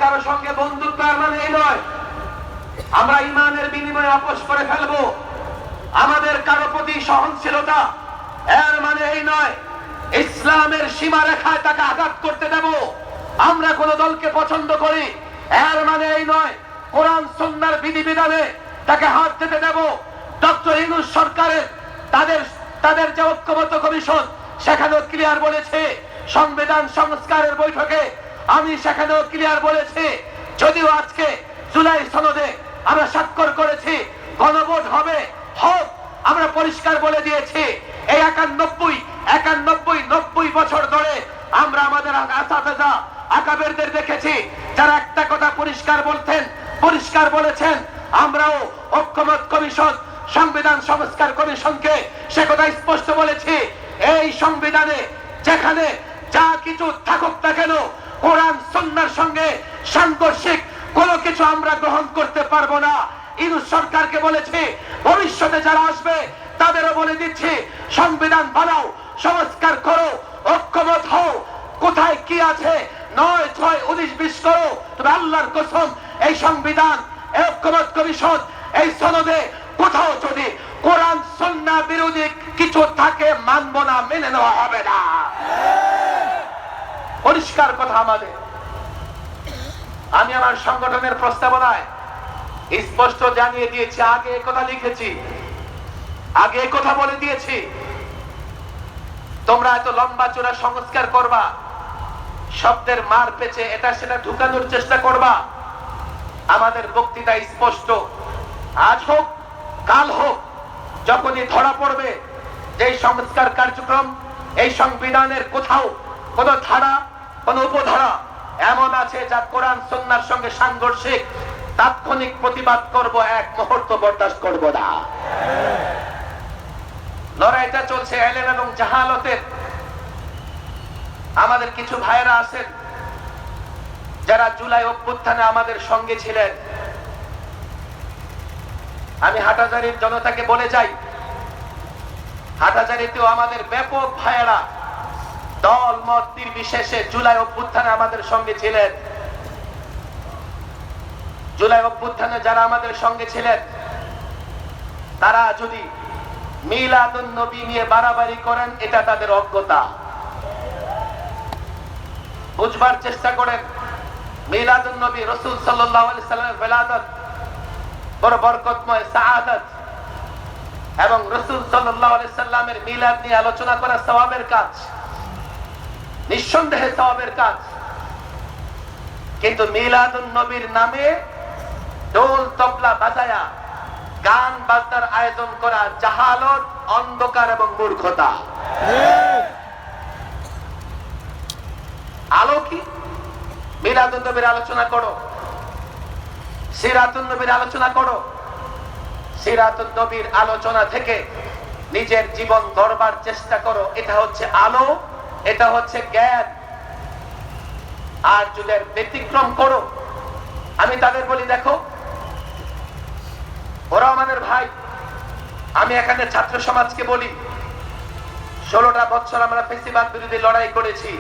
কারো সঙ্গে বন্ধুত্ব মানে এই নয় আমরা ইমানের বিনিময়ে আপোষ করে ফেলবো। আমাদের কারো প্রতি সহনশীলতা এর মানে এই নয় ইসলামের সীমারেখায় তাকে আঘাত করতে দেব। আমরা কোন দলকে পছন্দ করি এর মানে এই নয় কোরআন সুন্নাহর বিধিবিধানে তাকে হাত দিতে দেব। ডক্টর ইউনূস সরকারের তাদের যে ঐক্যবদ্ধ কমিশন সেখানেও ক্লিয়ার বলেছে, সংবিধান সংস্কারের বৈঠকে আমি সেখানেও ক্লিয়ার বলেছি, যদিও আজকে জুলাই সনদে আমরা স্বাক্ষর করেছি গণভোট হবে হোক, আমরা পরিষ্কার বলে দিয়েছি এই 91 বছর ধরে আমরা আমাদের আসাতেজা আকাবেরদের দেখেছি যারা একটা কথা পরিষ্কার বলেছেন। আমরাও ঐক্যমত কমিশন সংবিধান সংস্কার কমিশনকে সে কথা স্পষ্ট বলেছি, এই সংবিধানে যেখানে যা কিছু থাকুক না কেন কোরআন সুন্নাহর সঙ্গে সাংঘর্ষিক কোনো কিছু আমরা গ্রহণ করতে পারবো না। ইউনূস সরকারকে বলেছি ভবিষ্যতে যারা আসবে তাদেরও বলে দিচ্ছি সংবিধান বানাও, সংস্কার করো, ঐক্যমত হও, কোথায় কি আছে 9, 6, 19, 20 করো, তবে আল্লাহর কসম এই সংবিধান ঐক্যমত কমিশন এই সনদে কোথাও যদি কোরআন সুন্নাহ বিরোধী কিছু থাকে মানব না, মেনে নেওয়া হবে না। পরিষ্কার কথা আমাদের। আমি আমার সংগঠনের প্রস্তাবনায় স্পষ্ট জানিয়ে দিয়েছি, আগে কথা লিখেছি, আগে কথা বলে দিয়েছি, তোমরা এত লম্বা চূড়া সংস্কার করবা, শব্দের মার পেছে এটা সেটা ঢুকানোর চেষ্টা করবা। আমাদের বক্তৃতা স্পষ্ট, আজ হোক কাল হোক, যখনই ধরা পড়বে যে সংস্কার কার্যক্রম এই সংবিধানের কোথাও কোন ধারা কোন উপধারা এমন আছে যা কোরআন সুন্নাহর সঙ্গে সাংঘর্ষিক, তাৎক্ষণিক প্রতিবাদ করব, এক মুহূর্ত বরদাস্ত করব না। লড়াইটা চলছে এলেম এবং জাহালতের। আমাদের কিছু ভাইয়েরা আছেন যারা জুলাই অভ্যুত্থানে আমাদের সঙ্গে ছিলেন। আমি হাটহাজারীর জনতাকে বলে যাই, হাটহাজারীতেও আমাদের ব্যাপক ভাইয়েরা দল মত নির্বিশেষে জুলাই অভ্যুত্থানে আমাদের সঙ্গে ছিলেন। জুলাই অভ্যুত্থানে যারা আমাদের সঙ্গে ছিলেন তারা যদি মিলাদুন নবী নিয়ে বাড়াবাড়ি করেন এটা তাদের অজ্ঞতা। বুঝবার চেষ্টা করেন, মিলাদুন নবী রাসূল সাল্লাল্লাহু আলাইহি সাল্লামের বেলাদত বড় বরকতময় সাআদত, এবং রাসূল সাল্লাল্লাহু আলাইহি সাল্লামের মিলাদ নিয়ে আলোচনা করা সওয়াবের কাজ, নিঃসন্দেহে সওয়াবের কাজ। কিন্তু মিলাদুন নবীর নামে ঢোল তবলা বাজায়া গান বাজনার আয়োজন করা জাহালত, অন্ধকার এবং মূর্খতা। আলো কি? মিলাদুন নবীর আলোচনা করো, সিরাতুন নবীর আলোচনা করো। সিরাতুন নবীর আলোচনা থেকে নিজের জীবন গড়বার চেষ্টা করো, এটা হচ্ছে আলো, এটা হচ্ছে জ্ঞান। আর যদি ব্যতিক্রম করো, আমি তাদের বলি দেখো ওরা আমাদের ভাই। আমি এখানে ছাত্র সমাজকে বলি 16টা বছর আমরা ফেসিবাদ বিরোধী লড়াই করেছি।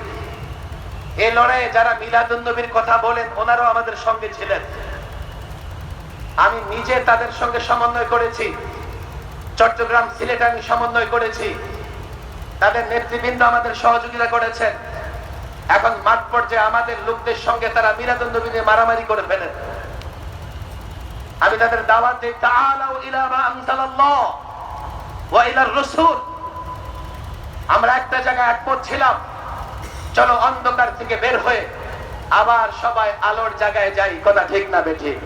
এই লড়াইয়ে যারা মিলাদুন নবীর কথা বলেন ওনারাও আমাদের সঙ্গে ছিলেন। আমি নিজে তাদের সঙ্গে সমন্বয় করেছি, চট্টগ্রাম সিলেটে আমি সমন্বয় করেছি, তাদের নেতৃবৃন্দ আমাদের সহযোগিতা করেছেন। এখন মাঠ পর্যায়ে আমাদের লোকদের সঙ্গে তারা মিলাদুন নবী নিয়ে মারামারি করে ফেলেন। আমি তাদের দাওয়াত দিই, তাআলাউ ইলা মা আনজালাল্লাহ ওয়া ইলার রাসূল। আমরা একটা জায়গায় একমত ছিলাম, চলো অন্ধকার থেকে বের হয়ে আবার সবাই আলোর জায়গায় যাই। কথা ঠিক না বেঠিক?